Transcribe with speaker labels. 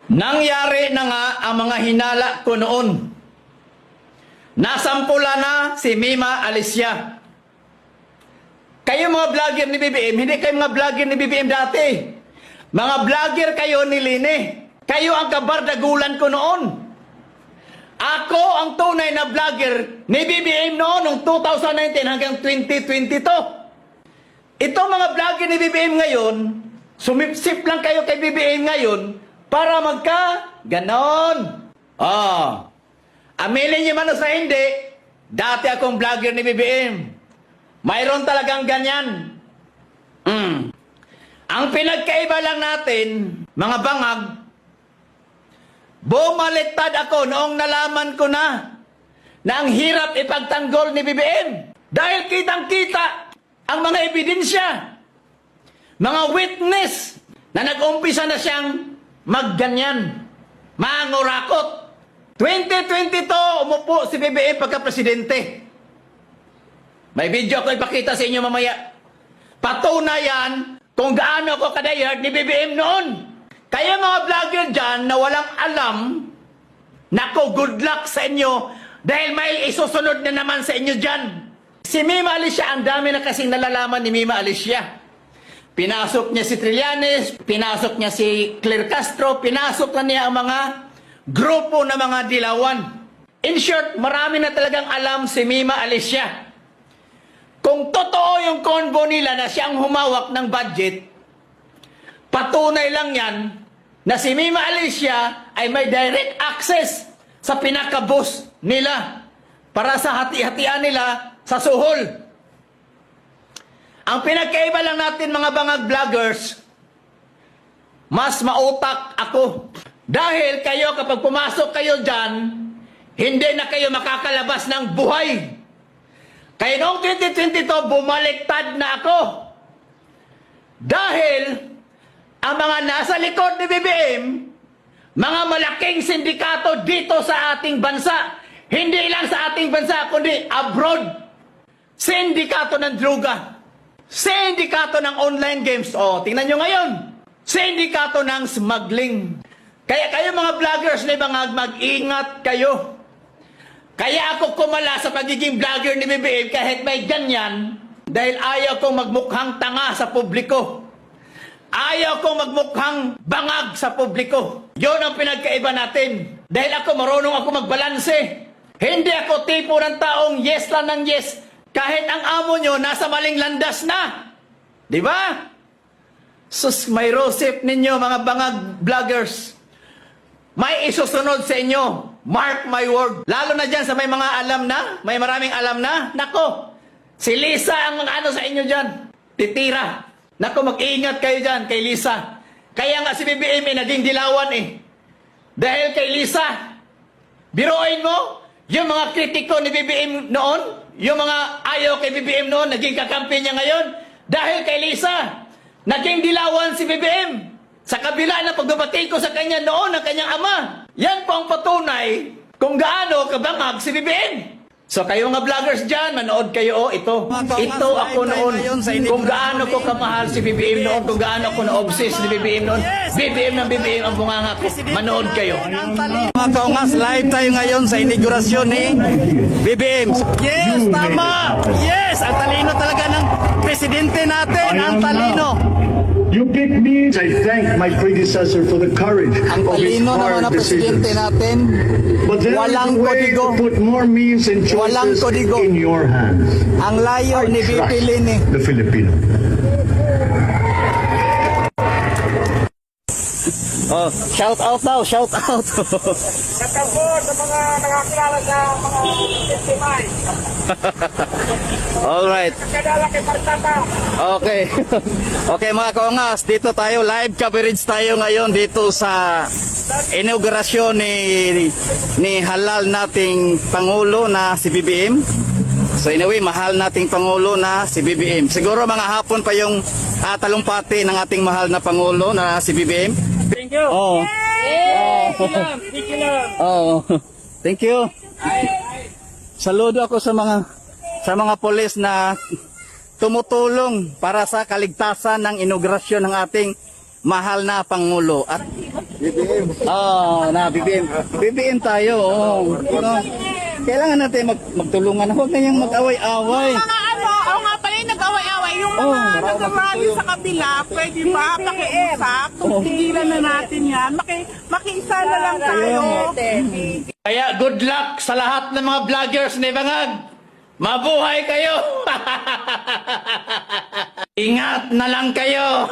Speaker 1: Nangyari na nga ang mga hinala ko noon. Nasampula na si Mima Alicia. Kayo mga vlogger ni BBM, hindi kayo mga vlogger ni BBM dati. Mga vlogger kayo ni Lini. Kayo ang kabardagulan ko noon. Ako ang tunay na vlogger ni BBM noon noong 2019 hanggang 2022. Itong mga vlogger ni BBM ngayon, sumipsip lang kayo kay BBM ngayon para ganon. Aminin niyo man o sa hindi, dati akong vlogger ni BBM. Mayroon talagang ganyan. Ang pinagkaiba lang natin, mga bangag, bumaliktad ako noong nalaman ko na ang hirap ipagtanggol ni BBM. Dahil kitang-kita ang mga ebidensya, mga witness na nag-umpisa na siyang magganyan, mangurakot. 2022, umupo si BBM pagka-presidente. May video ako ipakita sa inyo mamaya. Patunayan kung gaano ako kadayard ni BBM noon. Kaya mga vlogger dyan na walang alam, nako, good luck sa inyo dahil may isusunod na naman sa inyo dyan. Si Mima Alicia, ang dami na kasing nalalaman ni Mima Alicia. Pinasok niya si Trillanes, pinasok niya si Claire Castro, pinasok na niya ang mga grupo na mga dilawan. In short, marami na talagang alam si Mima Alicia. Kung totoo yung convo nila na siyang humawak ng budget, patunay lang yan na si Mima Alicia ay may direct access sa pinaka-boss nila para sa hati-hatian nila sa suhol. Ang pinagkaiba lang natin mga bangag vloggers, mas mautak ako. Dahil kayo kapag pumasok kayo dyan, hindi na kayo makakalabas ng buhay. Kaya noong 2022, bumaliktad na ako. Dahil ang mga nasa likod ni BBM, mga malaking sindikato dito sa ating bansa, hindi lang sa ating bansa, kundi abroad. Sindikato ng droga. Sindikato ng online games. Tingnan nyo ngayon. Sindikato ng smuggling. Kaya kayo mga vloggers na mag-ingat kayo. Kaya ako kumala sa pagiging vlogger ni BBM kahit may ganyan dahil ayaw kong magmukhang tanga sa publiko. Ayaw kong magmukhang bangag sa publiko. Yun ang pinagkaiba natin. Dahil ako marunong ako magbalanse. Hindi ako tipo ng taong yes lang ng yes kahit ang amo nyo nasa maling landas na. Di ba? Sus, may rosip ninyo mga bangag vloggers. May isusunod sa inyo. Mark my word. Lalo na dyan sa may mga alam na, may maraming alam na. Nako, si Lisa ang mga ano sa inyo dyan. Titira. Nako, mag-iingat kayo dyan kay Lisa. Kaya nga si BBM naging dilawan eh. Dahil kay Lisa, biruin mo, yung mga kritiko ni BBM noon, yung mga ayaw kay BBM noon, naging kakampi niya ngayon. Dahil kay Lisa, naging dilawan si BBM. Sa kabila ng pagbabati ko sa kanya noon ng kanyang ama. Yan po ang patunay kung gaano kabangag si BBM. So kayo nga vloggers dyan, manood kayo. Ito ako noon. Kung gaano ko kamahal si BBM noon, kung gaano ko na-obsess ni BBM noon. BBM ng BBM ang bunganga ko. Manood kayo.
Speaker 2: Mga kaungas, live tayo ngayon sa inaugurasyon ni BBM. Yes, tama! Yes! Ang talino talaga ng presidente natin. Ang talino.
Speaker 3: You picked me. I thank my predecessor for the courage
Speaker 2: Ang
Speaker 3: of his
Speaker 2: talino naman
Speaker 3: hard
Speaker 2: ng presidente
Speaker 3: decisions.
Speaker 2: natin.
Speaker 3: But there is
Speaker 2: Walang
Speaker 3: a way
Speaker 2: kodigo.
Speaker 3: to put more means and
Speaker 2: Walang
Speaker 3: choices
Speaker 2: kodigo.
Speaker 3: in your hands.
Speaker 2: Ang layo ni
Speaker 3: Trust
Speaker 2: VP Lini.
Speaker 3: the Filipino.
Speaker 2: Oh, shout out daw, shout out.
Speaker 4: Katapos sa mga nakakilala sa mga testimay.
Speaker 2: Alright.
Speaker 4: Kadala kay Partata.
Speaker 2: Okay. Okay mga kaungas, dito tayo, live coverage tayo ngayon dito sa inaugurasyon ni halal nating Pangulo na si BBM. So anyway, mahal nating Pangulo na si BBM. Siguro mga hapon pa yung talumpati ng ating mahal na Pangulo na si BBM.
Speaker 4: Thank you.
Speaker 2: Oh.
Speaker 4: Thank you lang.
Speaker 2: Oh. Thank you. Saludo ako sa mga pulis na tumutulong para sa kaligtasan ng inaugurasyon ng ating mahal na Pangulo at na BBM. BBM tayo. Kailangan natin magtulungan. Huwag na yung mag-away-away.
Speaker 5: Mga oo nga pala yung nag-away-away. Yung mga nag-rally sa kabila, pwede ba pakiusap? Kung tigilan na natin yan, makiisa na lang tayo.
Speaker 1: Kaya good luck sa lahat ng mga vloggers ni Bangag. Mabuhay kayo! Ingat na lang kayo!